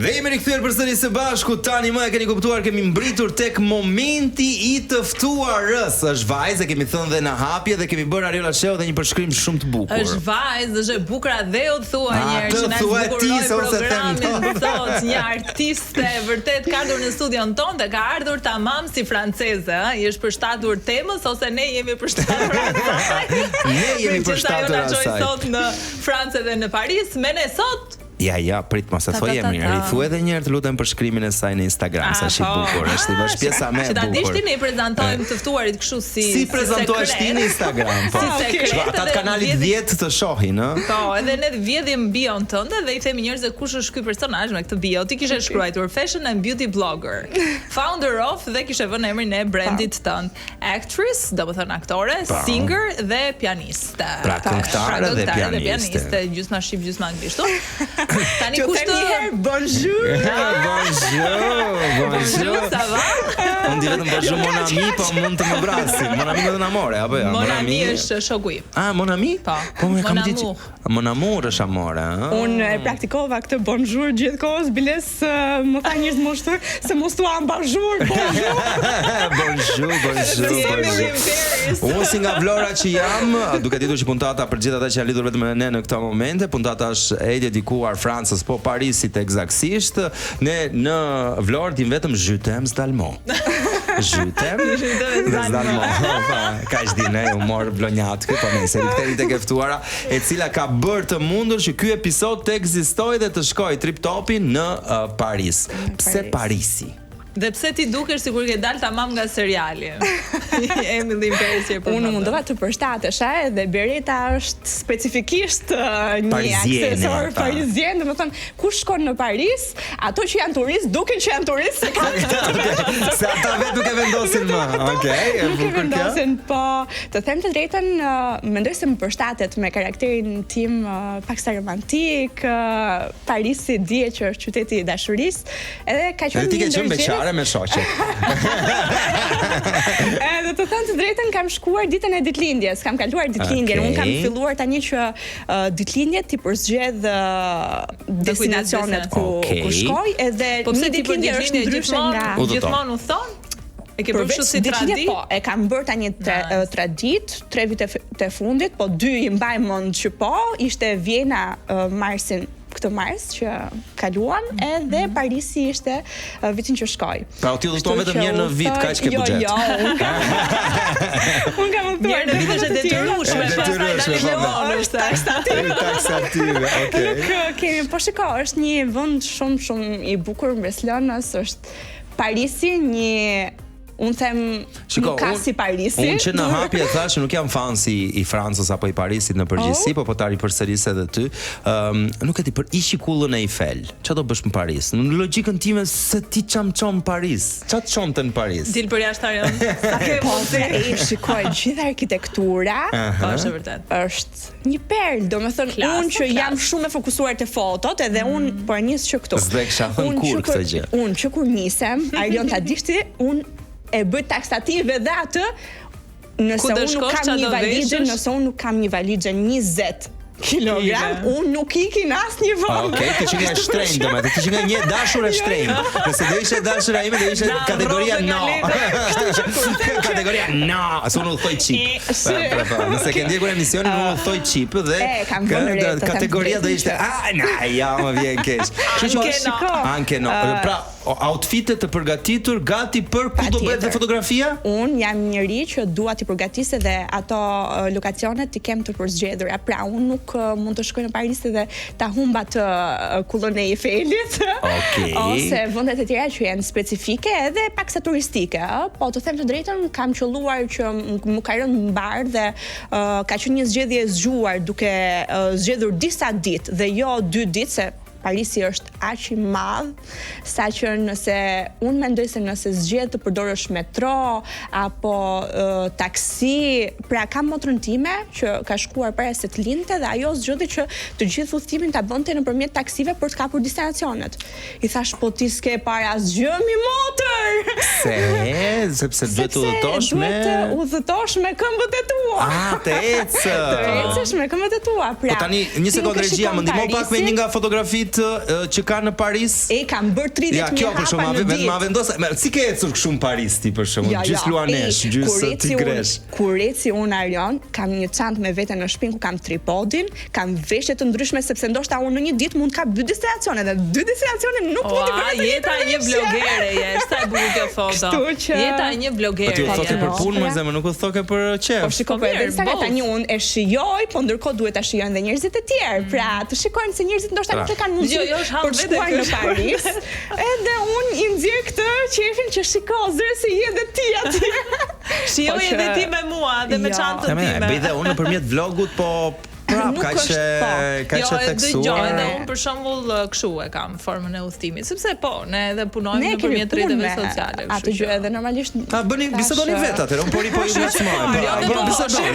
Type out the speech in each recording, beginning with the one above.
Dhe jemi rikthyer përsëri së bashku. Tani më e keni kuptuar, kemi mbritur tek momenti i të ftuarës. Është vajzë, kemi thënë dhe në hapje dhe kemi bërë Ariola Sheu dhe një përshkrim shumë të bukur. Është vajzë, është e bukur dhe u thua një herë që na zbukuroi programin sot, një artiste vërtet ka ardhur në studion ton dhe ka ardhur tamam si franceze, I është përshtatur temës ose ne jemi përshtatur asaj. Ne jemi përshtatur asaj. Sot në Francë dhe në Paris, me ne sot. Ja, prit mos e thoj emrin. Rithu edhe një herë të lutem për shkrimin e saj në Instagram, sa është I bukur. Është është pjesa më e bukur. Ta dish ti ne prezantojmë të ftuarit kështu si prezantohesh ti në Instagram, po. Ata kanalit 10 të shohin, ë? Po, edhe ne vjedhim bion tënde dhe I themi njerëzve kush është ky personazh me këtë bio. Ti kishe shkruar fashion and beauty blogger, founder of dhe kishe vënë emrin e brandit tënd. Actress, do të thënë aktore, singer dhe pianiste. Pra këngëtare dhe pianiste. Gjysma shqip, gjysma anglisht. Tani kush të bonjour. Bonjour, ça va? Unë di vetëm bonjour mon ami, po mund të më vrasin. Mon ami do të na more, apo jo? Mon ami është shokui. Mon ami? Po. Mon amour. Mon amour është amore, ëh. Unë e praktikova këtë bonjour gjithkohës, biles më tha njerëz më shtur se mos thua bonjour. Unë si nga Vlora që jam, duke ditur që puntata për gjithë ata që janë lidhur vetëm me ne në këtë moment, puntata është e dedikuar Francës, po Parisit eksaktësisht. Ne në Vlorë dim vetëm je t'aime Zdalmo. Je t'aime Zdalmo. Kaq dinë humor blonjat këtu, po nëse rikthehemi tek e ftuara, e cila ka bërë të mundur që ky episod të ekzistojë dhe të shkojë trip-topi në Paris. Pse Parisi? Dhe pse ti dukesh sikur ke dalë tamam nga seriali. Emily in Paris për unë mundova të përshtatesha edhe bereta është specifikisht një aksesor parizien, domethënë kush shkon në Paris, ato që janë turistë duken që janë turistë. Se ata vetë nuk e vendosin më. Okej, nuk e vendosin, po të them të drejtën, mendoj se më përshtatet me karakterin tim paksa romantik. Parisi dihet që është qyteti I dashurisë, edhe ka qenë me shoqe. Edhe të thënë të drejtën kam shkuar ditën e ditëlindjes, kam kaluar ditëlindjen. Unë kam filluar tani që ditëlindjet ti përzgjedh destinacionet ku shkoj, edhe një ditëlindje është ndryshe nga gjithmonë u thon. E ke bërë kështu si tradit? Po, e kam bërë tani tradit, 3 vite të fundit, po 2 I mbaj mend që po, ishte Vjena marsin këtë mars që kaluan, edhe Parisi ishte vitin që shkoj. Pra u ti udhëton vetëm një në vit, kaq ke buxhet. Jo, unë kam udhëtuar në vite të detyrueshme, pastaj është taksative. Okej. Nuk kemi, po shiko, është një vend shumë I bukur mbes lënës, është Parisi, një unë them nuk ka si Parisi. Unë që në hapje thash nuk jam fan si I Francës apo I Parisit në përgjithësi, po ta ripërsëris edhe ty. Nuk e di për Ishikullën e Eiffel. Çfarë do bësh në Paris? Në logjikën time se ti çam në Paris. Çfarë çonte në Paris? Dil për jashtë arion. Sa ke mundsi? Shikoj gjithë arkitektura. Është vërtet. Është një perl, domethënë unë që jam shumë e fokusuar te fotot, edhe unë po nis që këtu. S'dheksha hën kur këtë gjë. Unë që kur nisem, Arion ta dishti, unë e bëj taksative dhe atë nëse unë nuk kam një valizhe 20 kilogram, unë nuk ikin asnjë vend. Okej, ti që nga shtrenjtë, domethënë, ti që nga një dashur e shtrenjtë. Nëse do ishte dashura ime, do ishte kategoria no. Kategoria no, as unë thoj chip. Nëse ke ndjekur emisionin, unë thoj chip dhe kategoria do ishte ja, më vjen keq. Anke no. Pra, outfitet të përgatitur gati për ku do bëhet fotografia? Unë jam njëri që dua t'i përgatisë dhe ato lokacionet t'i kem të përzgjedhura. Pra, unë nuk mund të shkoj në Paris dhe ta humba të kullën e Eifelit. Ose vendet e tjera që janë specifike edhe paksa turistike. Po të them të drejtën, kam qelluar që më ka rënë mbar dhe ka qenë një zgjedhje e zgjuar duke zgjedhur disa ditë dhe jo 2 ditë, se Parisi është aq I madh, saqë nëse unë mendoj se nëse zgjedh të përdorësh metro apo taksi, pra kam motrën time që ka shkuar para se të lindte dhe ajo zgjodhi që të gjithë udhëtimin ta bënte nëpërmjet taksive për të kapur destinacionet. I thash po ti s'ke para asgjë mi motër. Sepse duhet të udhëtosh me udhëtosh me këmbët e tua. Të ecësh. Të ecësh me këmbët e tua. Pra. Po tani një sekondë regjia, më ndihmo pak me një nga fotografitë që ka në Paris? Kam bërë 30.000 hapa në ditë. Ma vendos, si ke ecur kështu në Paris ti për shembull? Gjys luanesh, gjys tigresh. Kur eci unë Arion, kam një çantë me vete në shtëpi ku kam tripodin, kam veshje të ndryshme sepse ndoshta unë në një ditë mund të kap 2 destinacione dhe 2 destinacione nuk mund të bëj. Jeta e një blogere je, sa e bukur kjo foto. Jeta e një blogere. Po ti u thoke për punë, më zemë, nuk u thoke për qef. Po shikoj për tani unë e shijoj, po ndërkohë duhet ta shijojnë edhe njerëzit e tjerë. Pra, të shikojnë se njerëzit ndoshta nuk e kanë mundësi për shkuar në Paris. Edhe unë i nxjerr këtë qefin që shiko, zëre se je edhe ti aty. Shijoj edhe ti me mua dhe me çantën time. Bëj dhe unë nëpërmjet vlogut, po prap, ka që theksuar. Dëgjoj, edhe unë për shembull kështu e kam formën e udhëtimit, sepse po, ne edhe punojmë nëpërmjet rrjeteve sociale. Atë gjë edhe normalisht. Bëni bisedoni vetë atë, unë po i ngacmoj. Po bisedoni.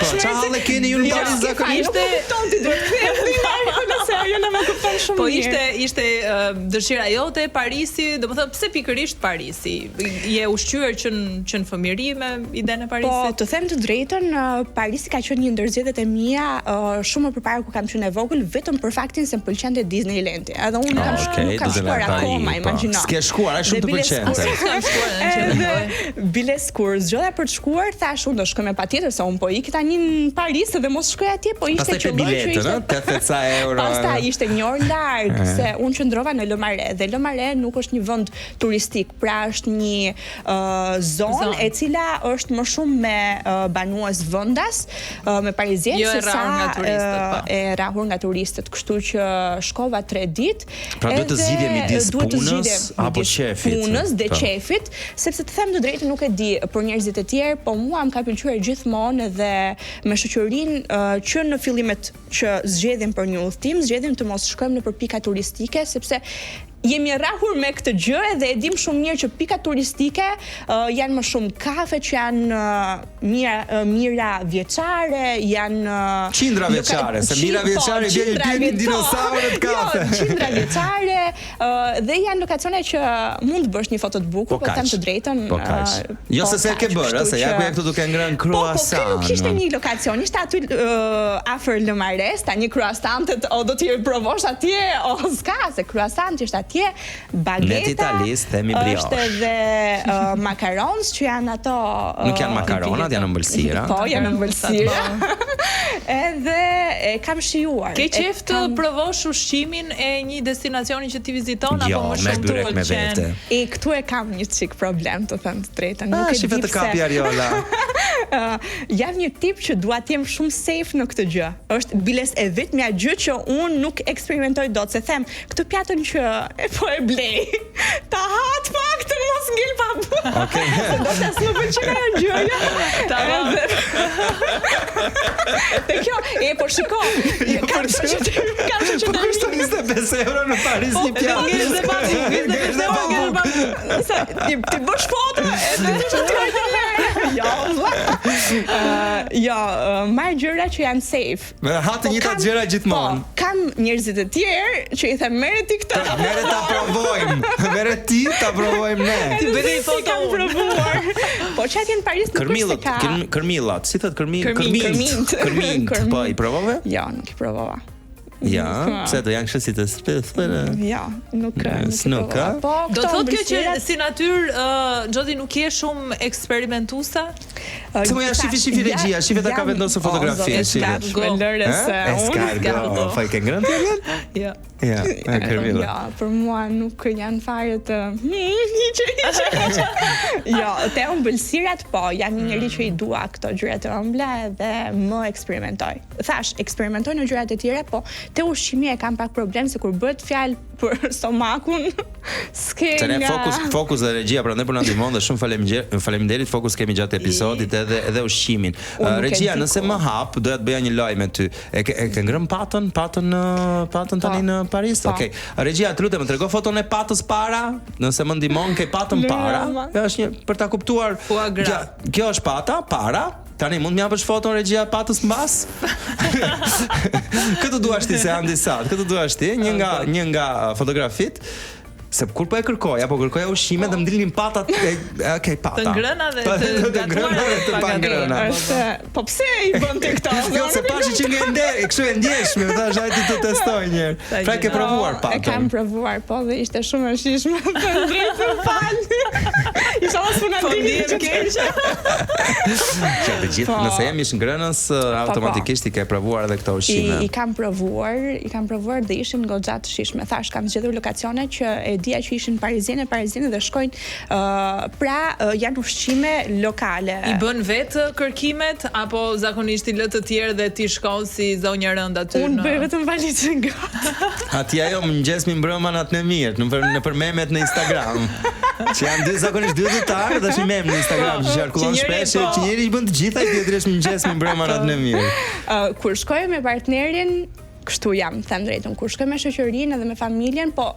Po çfarë keni ju në Paris zakonisht? Ti duhet të kthesh ajo në më kupton shumë. Po ishte dëshira jote Parisi, domethënë pse pikërisht Parisi? Je ushqyer që në fëmijëri me idenë e Parisit? Po, të them të drejtën, Parisi ka qenë një ndër zgjedhjet e mia shumë më përpara kur kam qenë e vogël, vetëm për faktin se më pëlqente Disneyland. Edhe unë nuk kam shkuar akoma, imagjino. S'ke shkuar, ai shumë të pëlqente. Biles kur zgjoja për të shkuar, thash unë do shkoj me patjetër se unë po ik tani në Paris dhe mos shkoj atje, po ishte qelloj që ishte 80 euro. Pastaj ishte një orë larg se unë qëndrova në Le Marais dhe Le Marais nuk është një vend turistik, pra është një zonë e cila është më shumë me banues vendas, me parizienë e rrahur nga turistët, kështu që shkova 3 ditë. Pra duhet të zgjidhje midis punës apo qefit? Punës dhe qefit, sepse të them të drejtën nuk e di për njerëzit e tjerë, po mua më ka pëlqyer gjithmonë edhe me shoqërinë që në fillimet që zgjedhim për një udhëtim, zgjedhim të mos shkojmë nëpër pika turistike, sepse jemi rrahur me këtë gjë dhe e dim shumë mirë që pikat turistike janë më shumë kafe që janë mira vjeçare, janë qindra vjeçare, se mira vjeçare vjen dinosaurët kafe. Qindra vjeçare dhe janë lokacione që mund të bësh një foto të bukur, po them të drejtën. Jo se se ke bërë, se ja ku je këtu duke ngrënë croissant. Po kishte një lokacion, ishte aty afër Le Marais, tani croissantet o do t'i provosh atje o s'ka, se croissant është atje, bageta, është edhe macarons që janë ato. Nuk janë makaronat, janë ëmbëlsira. Po, janë ëmbëlsira. Edhe e kam shijuar. Ke qef të provosh ushqimin e një destinacioni që ti viziton apo më shumë të pëlqen? E këtu e kam një çik problem, të them të drejtën. Nuk e di pse. Të kapi Ariola. Jam një tip që dua të jem shumë safe në këtë gjë. Është biles e vetmja gjë që unë nuk eksperimentoj dot, se them, këtë pjatën që po e blej. Ta hat pak të mos ngel pa. Okej. Do të s'më pëlqen ajo gjëja. Te kjo, po shiko. Kam shoqëri. Po kushton 25 euro në Paris një pjatë. Ti bësh foto edhe marr gjëra që janë safe. Ha të njëjta gjëra gjithmonë. Kam njerëzit e tjerë që i them merre ti këtë. Merre ta provojmë. Merre ti ta provojmë ne. Ti bëni foto provuar. Po çati në Paris nuk është ka. Kërmillat, si thot kërmint. Po i provove? Jo, nuk i provova. Ja, pse do janë kështu si të spesë? Ja, nuk. Po, do të thotë kjo që si natyrë Xhoti nuk je shumë eksperimentuese? Se më ja shifi regjia, shifi ta ka vendosur fotografi. Escargot, fai ke ngrënë? Jo. Ja, ja, për mua nuk janë fare të jo, te ëmbëlsirat po, jam një njeri që i dua këto gjëra të ëmbla dhe më eksperimentoj. Thash, eksperimentoj në gjërat e tjera, po te ushqimi e kam pak problem se kur bëhet fjalë për stomakun, s'ke nga... Fokus dhe regjia, prandaj po na ndihmon dhe shumë faleminderit, fokus kemi gjatë episodit edhe ushqimin. Regjia, nëse më hap, doja të bëja një lojë me ty. E ke ngrën patën tani në Paris? Okej. Regjia, të lutem, më trego foton e patës para, nëse më ndihmon, ke patën para. Kjo është një për ta kuptuar. Kjo është pata para. Tani mund m'japësh foton regjia patës mbas? Këtë duash ti se Andi Sad, këtë duash ti, një nga fotografit. Se kur po e kërkoj, apo kërkoja ushqime dhe më dilnin patat pata. Të ngrëna dhe të ngrëna dhe të pa ngrëna. Po pse i bën ti këto? Jo, se pashi që kështu e ndjeshme, thash hajde të testoj një herë. Pra ke provuar patën? E kam provuar, po, dhe ishte shumë e shijshme. Për drejtë fal. Isha s'u na ndihni keq. Që të gjithë, nëse jam ish ngrënës, automatikisht i ke provuar edhe këto ushqime. I kam provuar dhe ishin goxha të shijshme. Thash kam zgjedhur lokacone që e dia që ishin parizine dhe shkojnë janë ushqime lokale. I bën vetë kërkimet apo zakonisht i lë të tjerë dhe ti shkon si zonjë rënd aty? Unë bëj vetëm valizën got. Aty ajo mëngjes mi mbrëma natën e mirë, nëpër memet në Instagram. Që janë zakonisht dy dhjetar dhe është mem në Instagram që qarkullon shpesh që njëri i bën të gjitha i tjetri është mëngjes mi mbrëma natën e mirë. Kur shkoj me partnerin kështu jam, them drejtën, kur shkoj me shoqërinë edhe me familjen, po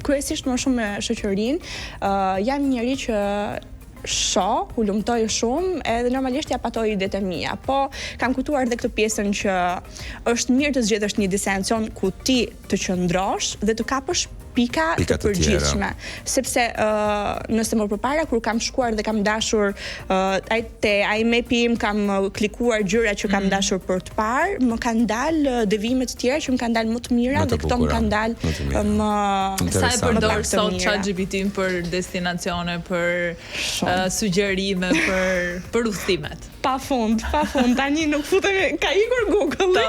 kryesisht më shumë me shoqërinë, jam njëri që shoh, u lumtoj shumë edhe normalisht ja patoj idetë e mia, po kam kuptuar edhe këtë pjesën që është mirë të zgjedhësh një destinacion ku ti të qëndrosh dhe të kapësh pika të përgjithshme, sepse nëse më përpara kur kam shkuar dhe kam dashur te IMAP-i im kam klikuar gjëra që kam dashur për të parë, më kanë dalë devime të tjera që më kanë dalë më të mira dhe këto më kanë dalë më sa e përdor sot ChatGPT-n për destinacione, për sugjerime, për udhëtimet. Pafund, tani nuk futemi, ka ikur Google.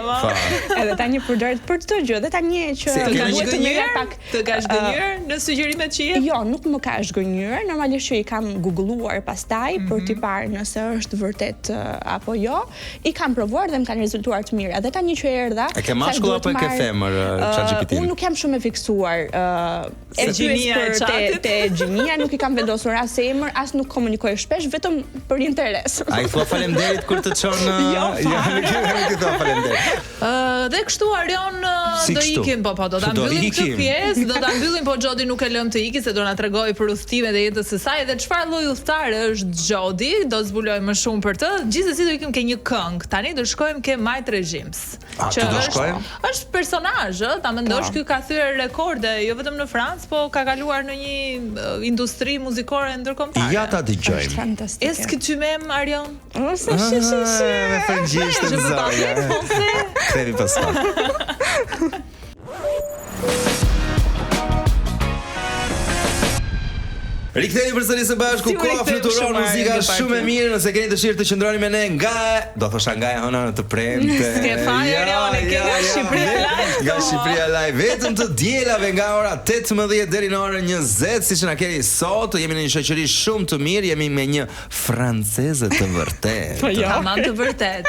Edhe tani përdoret për çdo gjë, dhe tani që duhet të mirë pak të ka zgënjur në sugjerimet që jep? Jo, nuk më ka zgënjur, normalisht që i kam googluar pastaj për t'i parë nëse është vërtet apo jo. I kam provuar dhe më kanë rezultuar të mira. Dhe tani që erdha, e ke mashkull apo e ke femër ChatGPT? Unë nuk jam shumë e fiksuar e pyes për te gjinia, nuk i kam vendosur as emër, as nuk komunikoj shpesh, vetëm për interes. Ai thua faleminderit kur të çon. Jo, nuk i thua faleminderit. Dhe kështu Arion do ikim, po do ta mbyllim këtë pjesë, do ta mbyllim, po Xhodi nuk e lëm të ikë se do na tregoj për udhëtimet e jetës së saj dhe çfarë lloj udhëtare është Xhodi, do zbuloj më shumë për të. Gjithsesi do ikim ke një këngë. Tani do shkojmë ke Majt Regims. Që është personazh, ta mendosh ky ka thyer rekorde jo vetëm në Francë, po ka kaluar në një industri muzikore ndërkombëtare. Ja ta dëgjojmë. Est-ce que tu m'aimes, Arion? Me frëngjisht të zoja. Kthehemi pas pak. Rikthehemi përsëri së bashku, koha fluturon, muzika shumë e mirë, nëse keni dëshirë të qëndroni me ne do thosha nga e hëna në të premte. Ke faj Arione, ke nga Shqipëria Live. Nga Shqipëria Live, vetëm të dielave nga ora 18 deri në orën 20, siç na keni sot, jemi në një shoqëri shumë të mirë, jemi me një franceze të vërtet. Tamam të vërtet.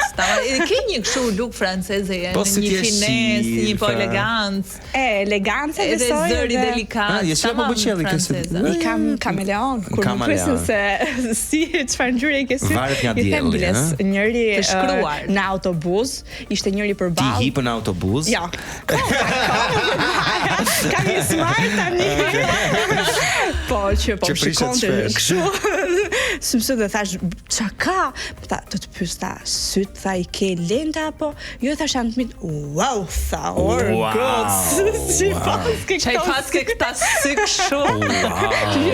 Ke një kështu look franceze, një finess, një po elegancë. Elegancë edhe zëri delikat. Tamam franceze. I kam kameleon, kur më pyesën se si çfarë ngjyre ke sy. Varet nga dielli, njëri në autobus, ishte njëri përballë. Ti hipën në autobus? Jo. Kam një smart tani. Po shikon kështu. Sepse dhe thash, qa ka? Të të pyes ta, syt, tha i ke lenta apo? Jo, thash janë të mitë, wow, tha, goc, që paske këta sy kështu.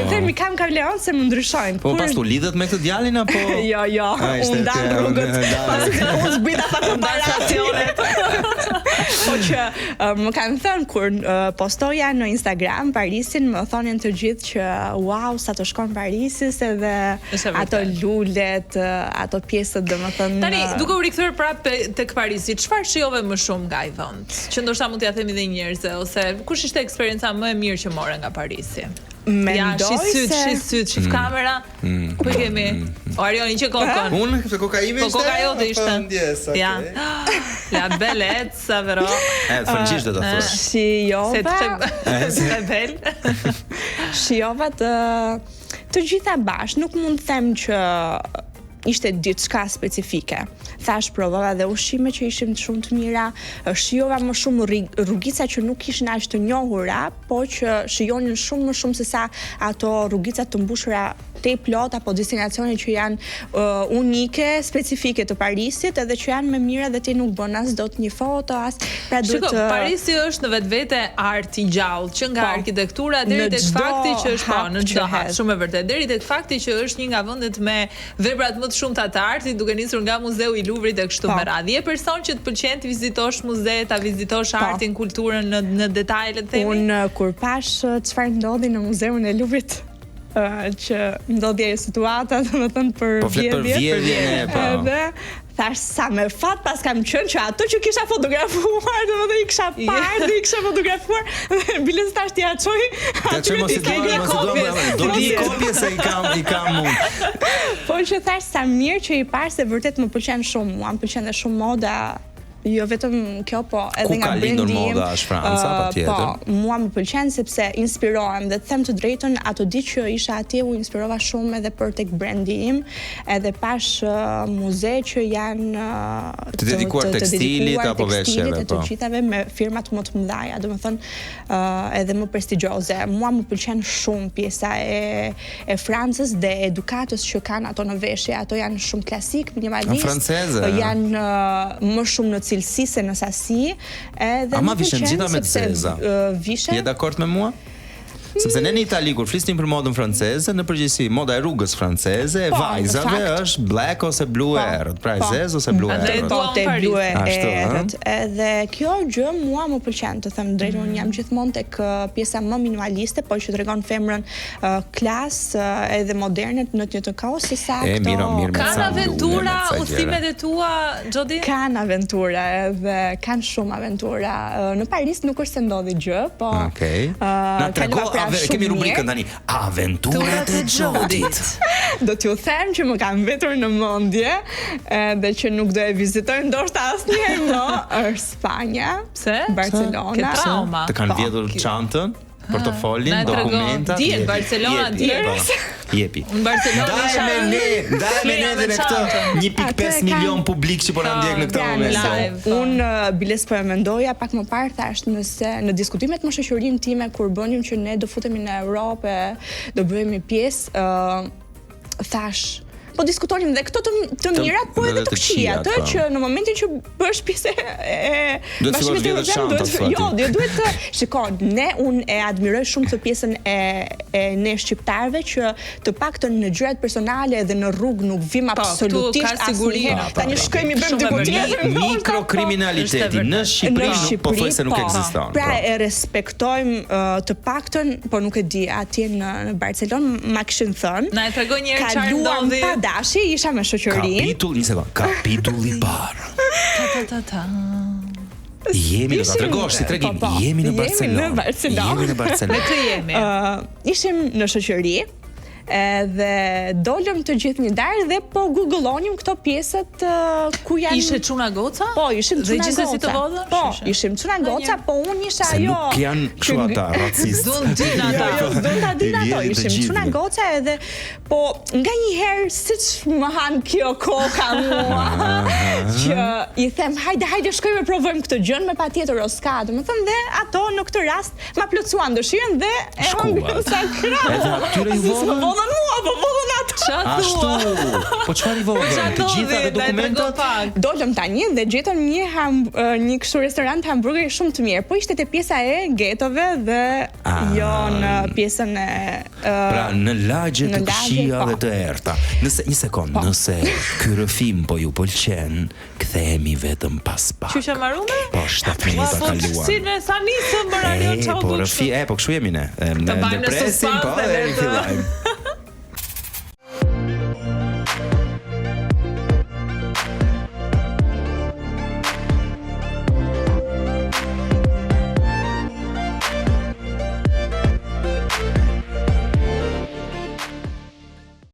Themi kam kameleon se më ndryshojnë. Po pas tu lidhet me këtë djalin apo? Jo, unë ndal rrugët. Unë zbrita pak në stacionet. Po që më kanë thënë kur postoja në Instagram Parisin, më thonin të gjithë që wow, sa të shkon Parisis edhe ato lulet, ato pjesët domethënë. Tani, duke u rikthyer prapë tek Parisi, çfarë shijove më shumë nga ai vend? Që ndoshta mund t'ia themi edhe njerëzve ose kush ishte eksperienca më e mirë që more nga Parisi? Mendoj se shif kamera. Ku kemi? Arioni që kokën. Unë se koka ime ishte. Po koka jote ishte. Ja. La bellezza vero. Francesco do të thosh. Shijova të gjitha bash, nuk mund të them që ishte diçka specifike. Thash provova dhe ushqime që ishin shumë të mira, shijova më shumë rrugica që nuk ishin aq të njohura, po që shijonin shumë më shumë se sa ato rrugica të mbushura shtej plot apo destinacione që janë unike, specifike të Parisit, edhe që janë më mira dhe ti nuk bën as dot një foto as pra duhet. Shiko, Parisi është në vetvete art i gjallë, që nga arkitektura deri tek fakti që është në çdo hap, shumë e vërtetë, deri tek fakti që është një nga vendet me veprat më të shumta të artit, duke nisur nga Muzeu i Louvrit e kështu me radhë. Je person që të pëlqen të vizitosh muze, ta vizitosh artin, kulturën në detaje, le të themi? Unë kur pash çfarë ndodhi në Muzeun e Louvrit, që ndodhi ajo situata, domethënë për vjedhjen po. Edhe thash sa me fat pas kam qenë që ato që kisha fotografuar, domethënë i kisha parë, i kisha fotografuar, biles tash t'i çoj. Aty mos do li kopje se i kam unë. Po që thash sa mirë që i parë se vërtet më pëlqen shumë, mua më pëlqen dhe shumë moda. Jo vetëm kjo, po edhe nga brendi. Ku ka lindur moda është Franca, patjetër. Po, mua më pëlqen sepse inspirohem dhe të them të drejtën, ato ditë që isha atje u inspirova shumë edhe për tek brendi im, edhe pash muze që janë të dedikuar tekstilit apo veshjeve, po. Të gjithave me firmat më të mëdha, domethënë edhe më prestigjioze. Mua më pëlqen shumë pjesa e Francës dhe edukatës që kanë ato në veshje, ato janë shumë klasik, minimalist. Janë më shumë në cilësi se në sasi. Ama vishen gjitha me të zeza. Je dakord me mua? Sepse ne në Itali kur flisnim për modën franceze, në përgjithësi moda e rrugës franceze, e vajzave është black ose blue errët, pra e zezë ose blue errët. Po, te blue errët. Edhe kjo gjë mua më pëlqen, të them drejtën, unë jam gjithmonë tek pjesa më minimaliste, po që tregon femrën klas edhe moderne në të kohës së saktë. Mirë. Kanë aventura udhëtimet e tua, Xhodi? Kanë aventura, edhe kanë shumë aventura. Në Paris nuk është se ndodhi gjë, po. Okej. Na trego kemi rubrikën tani Aventurat e Xhodit. Do t'ju them që më kanë mbetur në mendje dhe që nuk do e vizitoj ndoshta asnjëherë më, është Spanja. Pse? Barcelona. Ke trauma. Të kanë vjedhur çantën, portofolin, dokumentat. Dihet Barcelona, jepi. Në Barcelona ndaj me ne në këtë 1.5 milion publik që po na ndjek në këtë moment. Unë biles po e mendoja pak më parë, thash nëse në diskutimet me shoqërinë time kur bënim që ne do futemi në Europë, do bëhemi pjesë, thash po diskutonim dhe këto të mirat, po edhe të këqija, atë që në momentin që bësh pjesë e bashkimit evropian, duhet të shikon, unë e admiroj shumë të pjesën e ne shqiptarëve që të paktën në gjërat personale dhe në rrugë nuk vim absolutisht asnjëherë. Tani shkojmë i bëjmë diku tjetër. Mikrokriminaliteti në Shqipëri pothuajse nuk ekziston. Pra e respektojmë të paktën, po nuk e di, atje në Barcelonë ma kishin thënë. Na e tregoj një herë çfarë ndodhi. Dashi, isha me shoqëri. Kapitulli i parë. Jemi në tregosh, si tregim, jemi në Barcelonë. Jemi në Barcelonë. Me kë jemi? Ishim në shoqëri. Dhe dolëm të gjithë një darë dhe po googlonim këto pjesët ku janë. Ishe çuna goca? Po, ishim çuna goca. Dhe gjithsesi të vogël? Po, ishim çuna goca, po unë isha ajo. Se nuk janë kështu ata racist. Din ato. Ishim çuna goca edhe po nganjëherë siç më han kjo koka mua që i them hajde shkojmë të provojmë këtë gjë me patjetër oska, domethënë dhe ato në këtë rast ma plotësuan dëshirën dhe e humbën sa krah. Edhe atyre ju vogël. Vodën ato. Ashtu. Po çfarë i vogël? Të gjitha dhe dokumentat. Dolëm tani dhe gjetëm një kështu restorant hamburgeri shumë të mirë. Po ishte te pjesa e getove dhe jo në pjesën e pra në lagje të këqija dhe të errta. Nëse një sekond, nëse ky rrëfim po ju pëlqen, kthehemi vetëm pas pak. Qysh e marrume? Po 7 minuta kaluan. Si ne sa nisëm bëra ajo çau. Po kështu jemi ne. Ne presim, po e fillojmë.